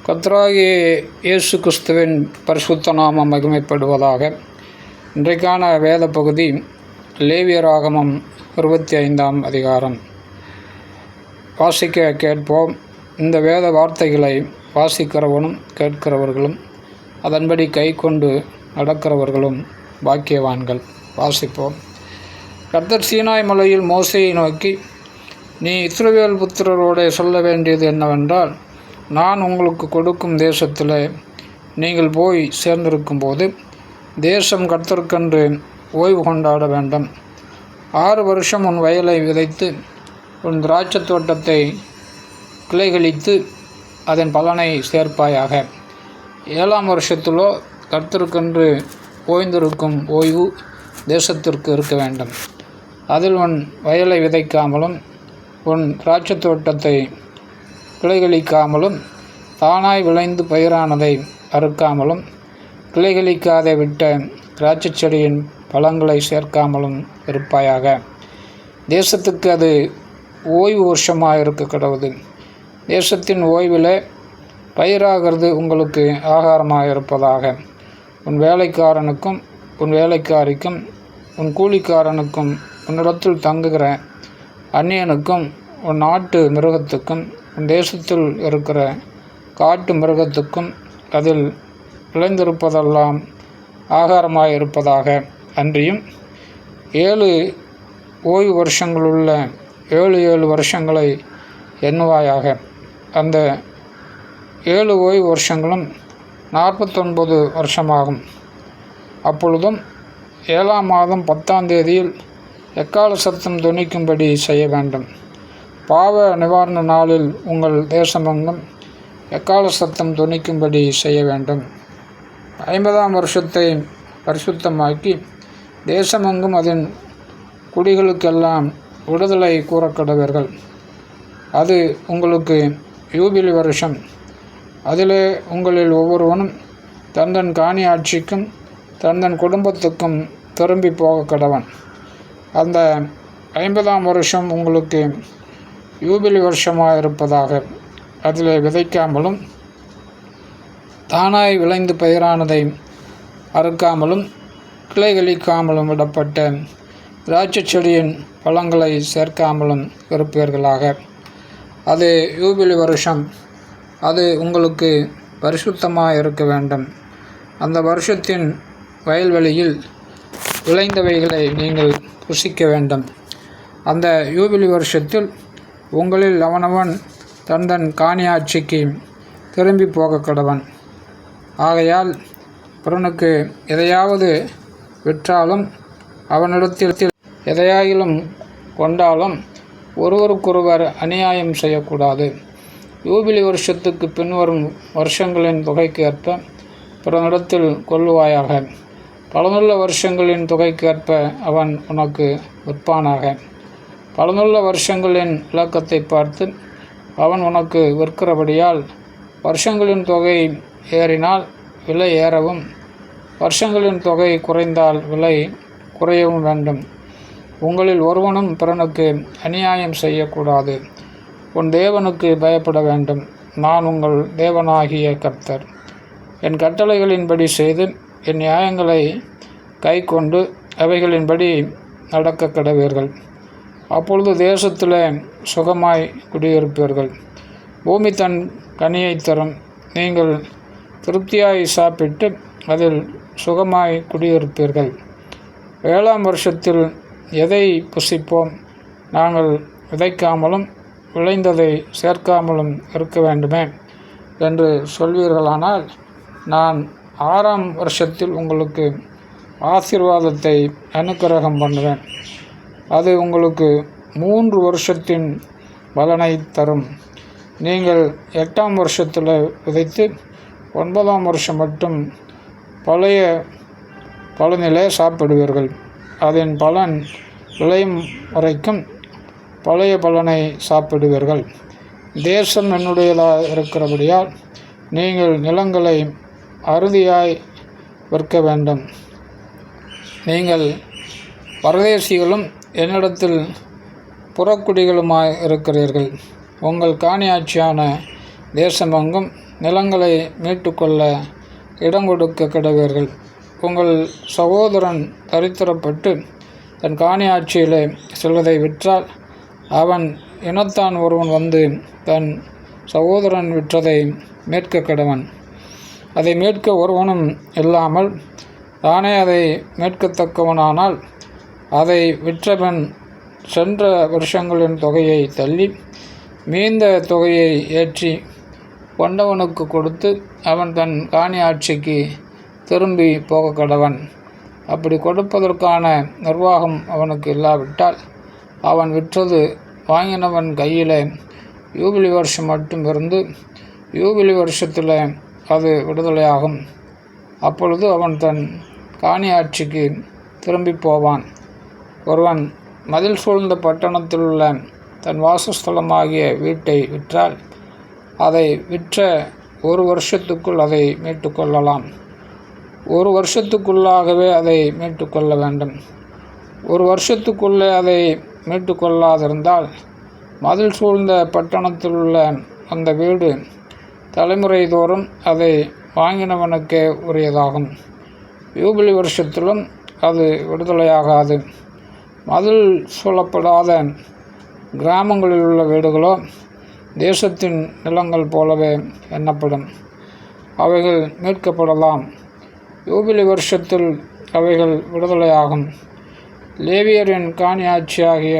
கர்த்தராகிய இயேசு கிறிஸ்துவின் பரிசுத்த நாமம் மகிமைப்படுவதாக. இன்றைக்கான வேத பகுதி லேவியராகமம் 25ஆம் அதிகாரம். வாசிக்க கேட்போம். இந்த வேத வார்த்தைகளை வாசிக்கிறவனும் கேட்கிறவர்களும் அதன்படி கை கொண்டு நடக்கிறவர்களும் பாக்கியவான்கள். வாசிப்போம். கர்த்தர் சீனாய் மலையில் மோசேயை நோக்கி, நீ இஸ்ரவேல் புத்திரரோடு சொல்ல வேண்டியது என்னவென்றால், நான் உங்களுக்கு கொடுக்கும் தேசத்தில் நீங்கள் போய் சேர்ந்திருக்கும்போது தேசம் கர்த்தருக்கென்று ஓய்வு கொண்டாட வேண்டும். 6 வருஷம் உன் வயலை விதைத்து உன் திராட்சை தோட்டத்தை கிளைகளித்து அதன் பலனை சேர்ப்பாயாக. 7ஆம் வருஷத்திலோ கர்த்தருக்கென்று ஓய்ந்திருக்கும் ஓய்வு தேசத்திற்கு இருக்க வேண்டும். அதில் உன் வயலை விதைக்காமலும் உன் திராட்சை தோட்டத்தை கிளைகளிக்காமலும் தானாய் விளைந்து பயிரானதை அறுக்காமலும் கிளைகளிக்காതെ விட்ட திராட்சை செடியின் பழங்களை சேர்க்காமலும் இருப்பாயாக. தேசத்துக்கு அது ஓய்வு வருஷமாக இருக்க கடவுது. தேசத்தின் ஓய்வில் பயிராகிறது உங்களுக்கு ஆகாரமாக இருப்பதாக. உன் வேலைக்காரனுக்கும் உன் வேலைக்காரிக்கும் உன் கூலிக்காரனுக்கும் உன்னிடத்தில் தங்குகிற அந்நியனுக்கும் உன் நாட்டு மிருகத்துக்கும் உன் தேசத்தில் இருக்கிற காட்டு மிருகத்துக்கும் அதில் விளைந்திருப்பதெல்லாம் ஆகாரமாக இருப்பதாக. அன்றியும் 7 ஓய்வு வருஷங்களுள்ள 7 வருஷங்களை எண்ணுவாயாக. அந்த 7 ஓய்வு வருஷங்களும் 49 வருஷமாகும். அப்பொழுதும் 7ஆம் மாதம் 10ஆம் தேதியில் எக்கால சத்தம் தொனிக்கும்படி செய்ய வேண்டும். பாவ நிவாரண நாளில் உங்கள் தேசமெங்கும் எக்கால சத்தம் தொனிக்கும்படி செய்ய வேண்டும். 50ஆம் வருஷத்தை பரிசுத்தமாக்கி தேசமெங்கும் அதன் குடிகளுக்கெல்லாம் விடுதலை கூறக்கடவர்கள். அது உங்களுக்கு யூபிலி வருஷம். அதிலே உங்களில் ஒவ்வொருவனும் தந்தன் காணி ஆட்சிக்கும் தந்தன் குடும்பத்துக்கும் திரும்பி போக கடவன். அந்த 50ஆம் வருஷம் உங்களுக்கு யூபிலி வருஷமாக இருப்பதாக. அதில் விதைக்காமலும் தானாய் விளைந்து பயிரானதை அறுக்காமலும் கிளைகளிக்காமலும் விடப்பட்ட திராட்சை செடியின் பழங்களை சேர்க்காமலும் இருப்பீர்களாக. அது யூபிலி வருஷம். அது உங்களுக்கு பரிசுத்தமாக இருக்க வேண்டும். அந்த வருஷத்தின் வயல்வெளியில் விளைந்தவைகளை நீங்கள் புசிக்க வேண்டும். அந்த யூபிலி வருஷத்தில் உங்களில் அவனவன் தந்தன் காணியாட்சிக்கு திரும்பி போக கடவன். ஆகையால் பிறனுக்கு எதையாவது விற்றாலும் அவனிடத்தில் எதையாயிலும் கொண்டாலும் ஒருவருக்கொருவர் அநியாயம் செய்யக்கூடாது. யூபிலி வருஷத்துக்கு பின்வரும் வருஷங்களின் தொகைக்கு ஏற்ப பிறனிடத்தில் கொள்ளுவாயாக. பலனுள்ள வருஷங்களின் தொகைக்கு ஏற்ப அவன் உனக்கு விற்பானாக. பலனுள்ள வருஷங்களின் இலக்கத்தை பார்த்து அவன் உனக்கு விற்கிறபடியால் வருஷங்களின் தொகை ஏறினால் விலை ஏறவும் வருஷங்களின் தொகை குறைந்தால் விலை குறையவும் வேண்டும். உங்களில் ஒருவனும் பிறனுக்கு அநியாயம் செய்யக்கூடாது. உன் தேவனுக்கு பயப்பட வேண்டும். நான் உங்கள் தேவனாகிய கர்த்தர். என் கட்டளைகளின்படி செய்து என் நியாயங்களை கை கொண்டு அவைகளின்படி நடக்க கடவீர்கள். அப்பொழுது தேசத்தில் சுகமாய் குடியிருப்பீர்கள். பூமி தன் கனியை தரும். நீங்கள் திருப்தியாய் சாப்பிட்டு அதில் சுகமாய் குடியிருப்பீர்கள். 7ஆம் வருஷத்தில் எதை புசிப்போம்? நாங்கள் விதைக்காமலும் விளைந்ததை சேர்க்காமலும் இருக்க வேண்டுமே என்று சொல்வீர்களானால், நான் 6ஆம் வருஷத்தில் உங்களுக்கு ஆசீர்வாதத்தை அனுக்கிரகம் பண்ணுவேன். அது உங்களுக்கு 3 வருஷத்தின் பலனை தரும். நீங்கள் 8ஆம் வருஷத்தில் விதைத்து 9ஆம் வருஷம் மட்டும் பழைய பலனிலே சாப்பிடுவீர்கள். அதன் பலன் விளையும் வரைக்கும் பழைய பலனை சாப்பிடுவீர்கள். தேசம் என்னுடையதாக இருக்கிறபடியால் நீங்கள் நிலங்களை அறுதியாய் விற்க வேண்டும். நீங்கள் பரதேசிகளும் என்னிடத்தில் புறக்குடிகளுமாய் இருக்கிறீர்கள். உங்கள் காணியாட்சியான தேசமெங்கும் நிலங்களை மீட்டுக்கொள்ள இடம் கொடுக்க கிடவீர்கள். உங்கள் சகோதரன் தரித்திரப்பட்டு தன் காணியாட்சியிலே செல்வதை விற்றால் அவன் இனத்தான் ஒருவன் வந்து தன் சகோதரன் விற்றதை மீட்க கடவன். அதை மீட்க ஒருவனும் இல்லாமல் தானே அதை மீட்கத்தக்கவனானால் அதை விற்றவன் சென்ற வருஷங்களின் தொகையை தள்ளி மீந்த தொகையை ஏற்றி கொண்டவனுக்கு கொடுத்து அவன் தன் காணியாட்சிக்கு திரும்பி போக கடவன். அப்படி கொடுப்பதற்கான நிர்வாகம் அவனுக்கு இல்லாவிட்டால் அவன் விற்றது வாங்கினவன் கையில் யூபிலி வருஷம் மட்டும் இருந்து யூபிலி வருஷத்தில் அது விடுதலையாகும். அப்பொழுது அவன் தன் காணியாட்சிக்கு திரும்பி போவான். ஒருவன் மதில் சூழ்ந்த பட்டணத்தில் உள்ள தன் வாசஸ்தலமாகிய வீட்டை விற்றால் அதை விற்ற ஒரு வருஷத்துக்குள் அதை மீட்டுக்கொள்ளலாம். ஒரு வருஷத்துக்குள்ளாகவே அதை மீட்டுக்கொள்ள வேண்டும். ஒரு வருஷத்துக்குள்ளே அதை மீட்டுக்கொள்ளாதிருந்தால் மதில் சூழ்ந்த பட்டணத்தில் உள்ள அந்த வீடு தலைமுறை தோறும் அதை வாங்கினவனுக்கே உரியதாகும். யூபிலி வருஷத்திலும் அது விடுதலையாகாது. மதில் சூழப்படாத கிராமங்களில் உள்ள வீடுகளோ தேசத்தின் நிலங்கள் போலவே எண்ணப்படும். அவைகள் மீட்கப்படலாம். யூபிலி வருஷத்தில் அவைகள் விடுதலையாகும். லேவியரின் காணியாட்சியாகிய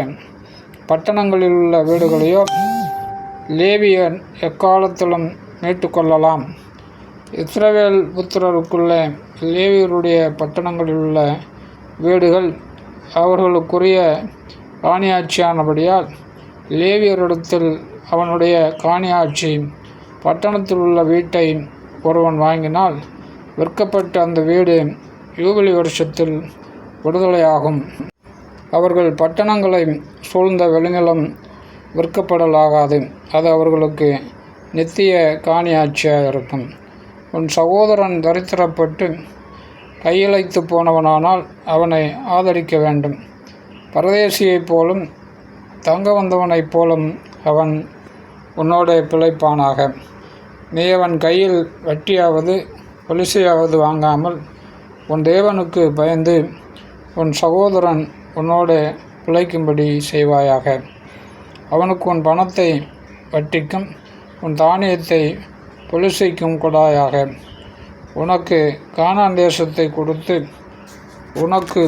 பட்டணங்களில் உள்ள வீடுகளையோ லேவியர் எக்காலத்திலும் மீட்டுக்கொள்ளலாம். இஸ்ரவேல் புத்திரருக்குள்ளே லேவியருடைய பட்டணங்களில் உள்ள வீடுகள் அவர்களுக்குரிய காணியாட்சியானபடியால் லேவியரிடத்தில் அவனுடைய காணியாட்சி பட்டணத்தில் உள்ள வீட்டை ஒருவன் வாங்கினால் விற்கப்பட்ட அந்த வீடு யூபிலி வருஷத்தில் விடுதலையாகும். அவர்கள் பட்டணங்களை சூழ்ந்த வெளிநிலம் விற்கப்படலாகாது. அது அவர்களுக்கு நித்திய காணியாட்சியாக இருக்கும். உன் சகோதரன் தரித்திரப்பட்டு கையிழைத்து போனவனானால் அவனை ஆதரிக்க வேண்டும். பரதேசியைப் போலும் தங்க வந்தவனைப் போலும் அவன் உன்னோட பிழைப்பானாக. நீ அவன் கையில் வட்டியாவது பொலிசையாவது வாங்காமல் உன் தேவனுக்கு பயந்து உன் சகோதரன் உன்னோடு பிழைக்கும்படி செய்வாயாக. அவனுக்கு உன் பணத்தை வட்டிக்கும் உன் தானியத்தை பொலிசைக்கும் கொடாயாக. உனக்கு கானான் தேசத்தை கொடுத்து உனக்கு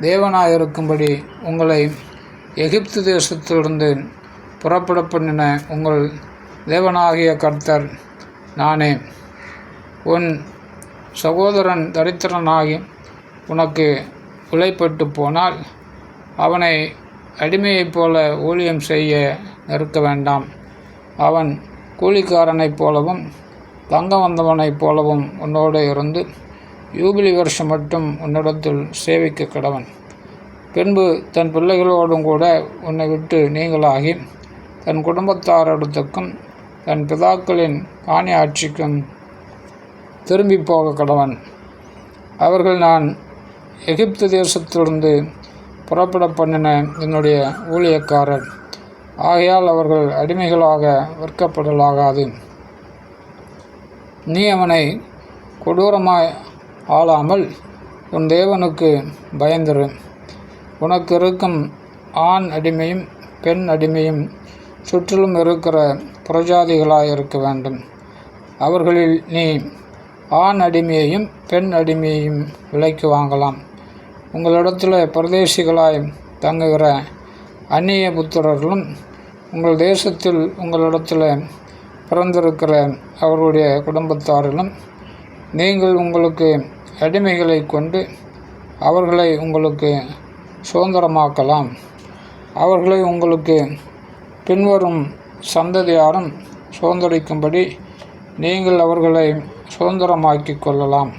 தேவனாயிருக்கும்படி உங்களை எகிப்து தேசத்திலிருந்து புறப்பட பண்ணின உங்கள் தேவனாகிய கர்த்தர் நானே. உன் சகோதரன் தரித்திரனாகி உனக்கு விலைப்பட்டு போனால் அவனை அடிமையைப் போல ஊழியம் செய்ய நிறுத்த வேண்டாம். அவன் கூலிக்காரனைப் போலவும் தங்க வந்தவனைப் போலவும் உன்னோடு இருந்து யூபிலி வருஷம் மட்டும் உன்னிடத்தில் சேவிக்க கடவன். பின்பு தன் பிள்ளைகளோடும் கூட உன்னை விட்டு நீங்களாகி தன் குடும்பத்தாரிடத்துக்கும் தன் பிதாக்களின் காணியாட்சிக்கும் திரும்பி போக கடவன். அவர்கள் நான் எகிப்து தேசத்திலிருந்து புறப்பட பண்ணின என்னுடைய ஊழியக்காரர். ஆகையால் அவர்கள் அடிமைகளாக விற்கப்படலாகாது. நீ அவனை கொடூரமாய் ஆளாமல் உன் தேவனுக்கு பயந்திரு. உனக்கு இருக்கும் ஆண் அடிமையும் பெண் அடிமையும் சுற்றிலும் இருக்கிற புறஜாதிகளாய் இருக்க வேண்டும். அவர்களில் நீ ஆண் அடிமையையும் பெண் அடிமையையும் விலைக்கு வாங்கலாம். உங்களிடத்தில் பரதேசிகளாய் தங்குகிற அந்நிய புத்திரர்களும் உங்கள் தேசத்தில் உங்களிடத்தில் பிறந்திருக்கிற அவர்களுடைய குடும்பத்தாரிலும் நீங்கள் உங்களுக்கு அடிமைகளை கொண்டு அவர்களை உங்களுக்கு சுதந்திரமாக்கலாம். அவர்களை உங்களுக்கு பின்வரும் சந்ததியாரும் சுதந்திரிக்கும்படி நீங்கள் அவர்களை சுதந்திரமாக்கி கொள்ளலாம்.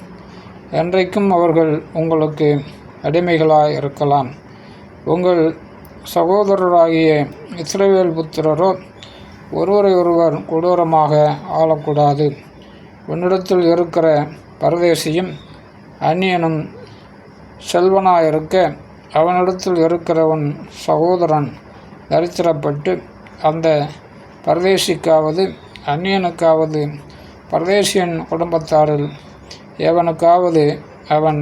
என்றைக்கும் அவர்கள் உங்களுக்கு அடிமைகளாய் இருக்கலாம். உங்கள் சகோதரராகிய இஸ்ரவேல் புத்திரரோ ஒருவரை ஒருவர் கொடூரமாக ஆளக்கூடாது. உன்னிடத்தில் இருக்கிற பரதேசியும் அந்நியனும் செல்வனாயிருக்க அவனிடத்தில் இருக்கிறவன் சகோதரன் தரித்திரப்பட்டு அந்த பரதேசிக்காவது அந்நியனுக்காவது பரதேசியன் குடும்பத்தாரில் எவனுக்காவது அவன்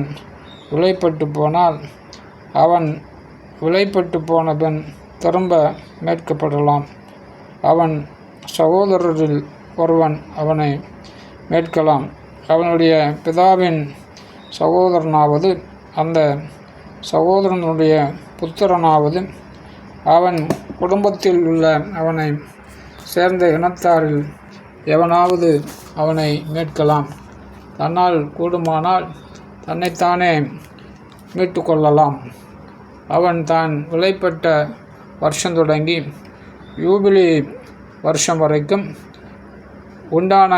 விலைப்பட்டு போனால் அவன் விலைப்பட்டு போன பின் திரும்ப மீட்கப்படலாம். அவன் சகோதரரில் ஒருவன் அவனை மீட்கலாம். அவனுடைய பிதாவின் சகோதரனாவது அந்த சகோதரனுடைய புத்திரனாவது அவன் குடும்பத்தில் உள்ள அவனை சேர்ந்த இனத்தாரில் எவனாவது அவனை மீட்கலாம். தன்னால் கூடுமானால் தன்னைத்தானே மீட்டு கொள்ளலாம். அவன் தான் விலைப்பட்ட வருஷம் தொடங்கி யூபிலி வருஷம் வரைக்கும் உண்டான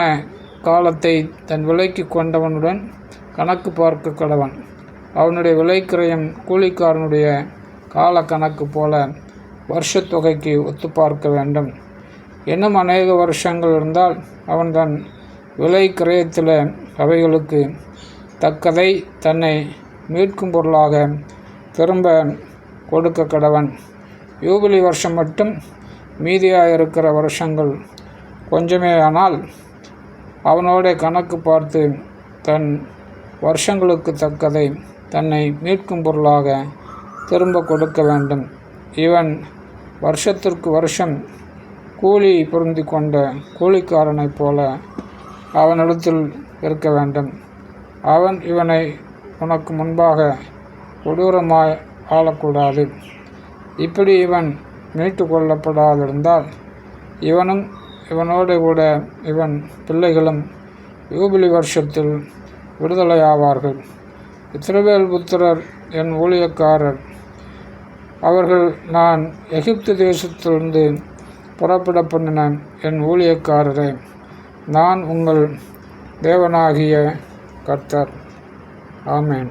காலத்தை தன் விலைக்கு கொண்டவனுடன் கணக்கு பார்க்க கடவன். அவனுடைய விலைக்கிரயம் கூலிக்காரனுடைய கால கணக்கு போல வருஷத்தொகைக்கு ஒத்து பார்க்க வேண்டும். இன்னும் அநேக வருஷங்கள் இருந்தால் அவன் தன் விலை கிரயத்தில் அவைகளுக்கு தக்கதை தன்னை மீட்கும் பொருளாக திரும்ப கொடுக்க கடவன். யூபிலி வருஷம் மட்டும் மீதியாயிருக்கிற வருஷங்கள் கொஞ்சமே ஆனால் அவனோட கணக்கு பார்த்து தன் வருஷங்களுக்கு தக்கதை தன்னை மீட்கும் பொருளாக திரும்ப கொடுக்க வேண்டும். இவன் வருஷத்திற்கு வருஷம் கூலி பொருந்தி கொண்ட கூலிக்காரனைப் போல அவனிடத்தில் இருக்க வேண்டும். அவன் இவனை உனக்கு முன்பாக கொடூரமாய் ஆளக்கூடாது. இப்படி இவன் மீட்டு கொள்ளப்படாதிருந்தால் இவனும் இவனோடு கூட இவன் பிள்ளைகளும் யூபிலி வருஷத்தில் விடுதலையாவார்கள். இஸ்ரவேல் புத்திரர் என் ஊழியக்காரர். அவர்கள் நான் எகிப்து தேசத்திலிருந்து புறப்பட பண்ணின என் ஊழியக்காரரே. நான் உங்கள் தேவனாகிய கர்த்தர். ஆமென்.